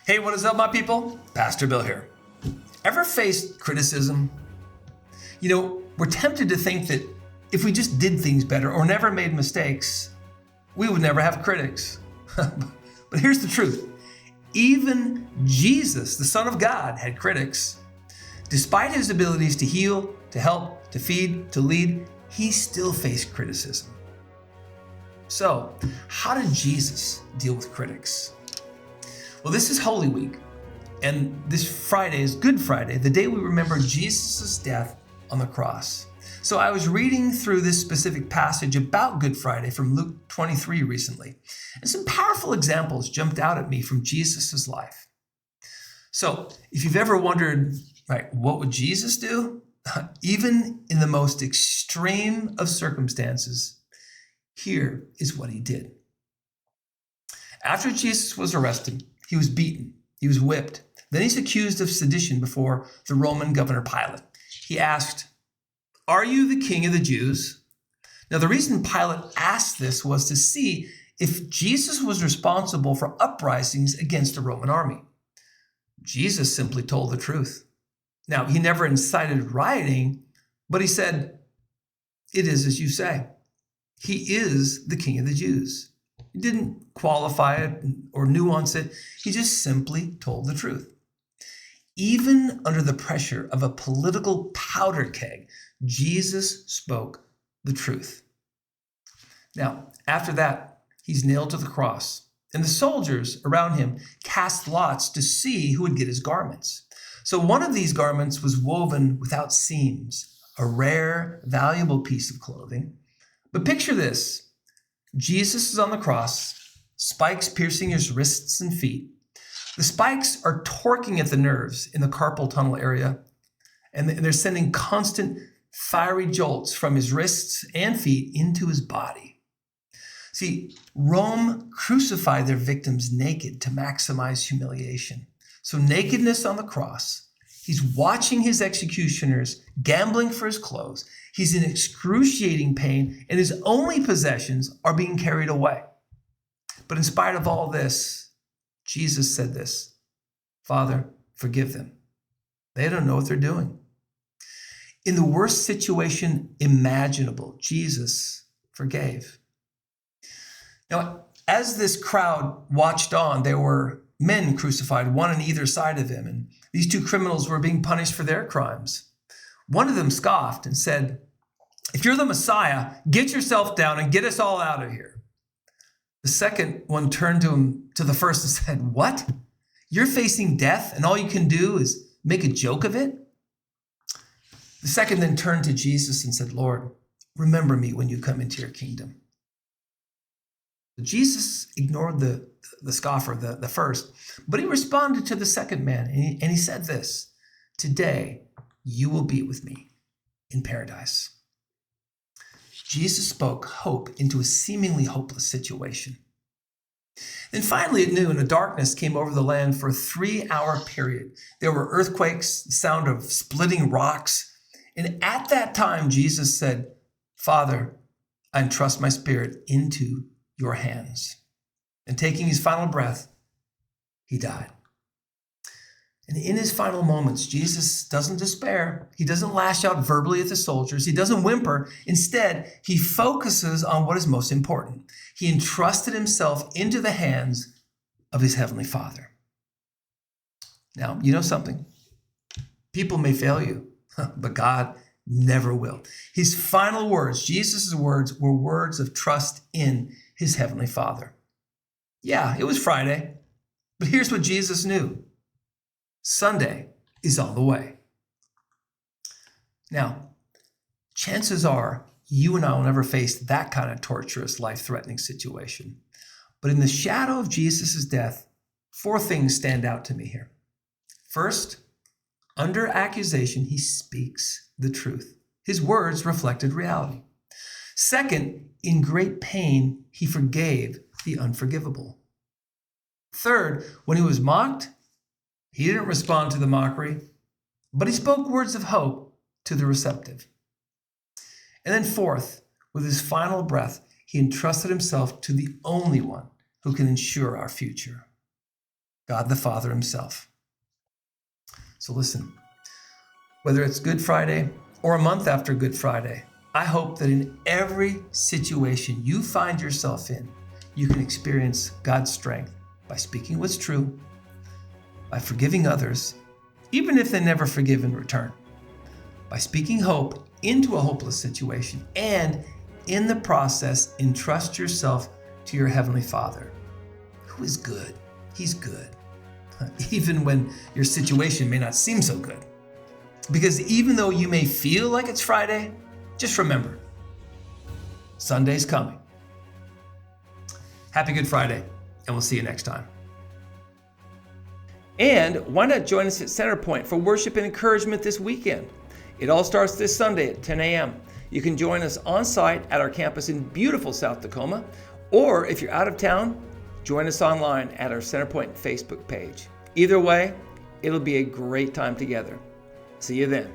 Hey, what is up, my people? Pastor Bill here. Ever faced criticism? We're tempted to think that if we just did things better or never made mistakes, we would never have critics. But here's the truth. Even Jesus, the Son of God, had critics. Despite his abilities to heal, to help, to feed, to lead, he still faced criticism. So, how did Jesus deal with critics? Well, this is Holy Week, and this Friday is Good Friday, the day we remember Jesus' death on the cross. So I was reading through this specific passage about Good Friday from Luke 23 recently, and some powerful examples jumped out at me from Jesus' life. So if you've ever wondered, what would Jesus do? Even in the most extreme of circumstances, here is what he did. After Jesus was arrested, he was beaten, he was whipped. Then he's accused of sedition before the Roman governor Pilate. He asked, "Are you the king of the Jews?" Now, the reason Pilate asked this was to see if Jesus was responsible for uprisings against the Roman army. Jesus simply told the truth. Now, he never incited rioting, but he said, "It is as you say. He is the king of the Jews." He didn't qualify it or nuance it. He just simply told the truth. Even under the pressure of a political powder keg, Jesus spoke the truth. Now, after that, he's nailed to the cross, and the soldiers around him cast lots to see who would get his garments. So one of these garments was woven without seams, a rare, valuable piece of clothing. But picture this. Jesus is on the cross, spikes piercing his wrists and feet. The spikes are torquing at the nerves in the carpal tunnel area, and they're sending constant fiery jolts from his wrists and feet into his body. See, Rome crucified their victims naked to maximize humiliation. So nakedness on the cross. He's watching his executioners gambling for his clothes. He's in excruciating pain, and his only possessions are being carried away. But in spite of all this, Jesus said this, "Father, forgive them. They don't know what they're doing." In the worst situation imaginable, Jesus forgave. Now, as this crowd watched on, there were men crucified, one on either side of him, and these two criminals were being punished for their crimes. One of them scoffed and said, "If you're the Messiah, get yourself down and get us all out of here." The second one turned to the first and said, "What? You're facing death and all you can do is make a joke of it?" The second then turned to Jesus and said, "Lord, remember me when you come into your kingdom." Jesus ignored the scoffer, the first, but he responded to the second man, and he said this, "Today you will be with me in paradise." Jesus spoke hope into a seemingly hopeless situation. Then finally at noon, a darkness came over the land for a 3-hour period. There were earthquakes, the sound of splitting rocks, and at that time Jesus said, "Father, I entrust my spirit into your hands." And taking his final breath, he died. And in his final moments, Jesus doesn't despair. He doesn't lash out verbally at the soldiers. He doesn't whimper. Instead, he focuses on what is most important. He entrusted himself into the hands of his heavenly Father. Now, you know something? People may fail you, but God never will. His final words, Jesus' words, were words of trust in his heavenly Father. Yeah, it was Friday, but here's what Jesus knew. Sunday is on the way. Now, chances are you and I will never face that kind of torturous, life-threatening situation. But in the shadow of Jesus' death, 4 things stand out to me here. First, under accusation, he speaks the truth. His words reflected reality. Second, in great pain, he forgave the unforgivable. Third, when he was mocked, he didn't respond to the mockery, but he spoke words of hope to the receptive. And then fourth, with his final breath, he entrusted himself to the only one who can ensure our future. God the Father himself. So listen, whether it's Good Friday or a month after Good Friday, I hope that in every situation you find yourself in, you can experience God's strength by speaking what's true, by forgiving others, even if they never forgive in return, by speaking hope into a hopeless situation, and in the process, entrust yourself to your Heavenly Father, who is good. He's good, even when your situation may not seem so good. Because even though you may feel like it's Friday, just remember, Sunday's coming. Happy Good Friday, and we'll see you next time. And why not join us at Centerpoint for worship and encouragement this weekend? It all starts this Sunday at 10 a.m. You can join us on site at our campus in beautiful South Tacoma, or if you're out of town, join us online at our Centerpoint Facebook page. Either way, it'll be a great time together. See you then.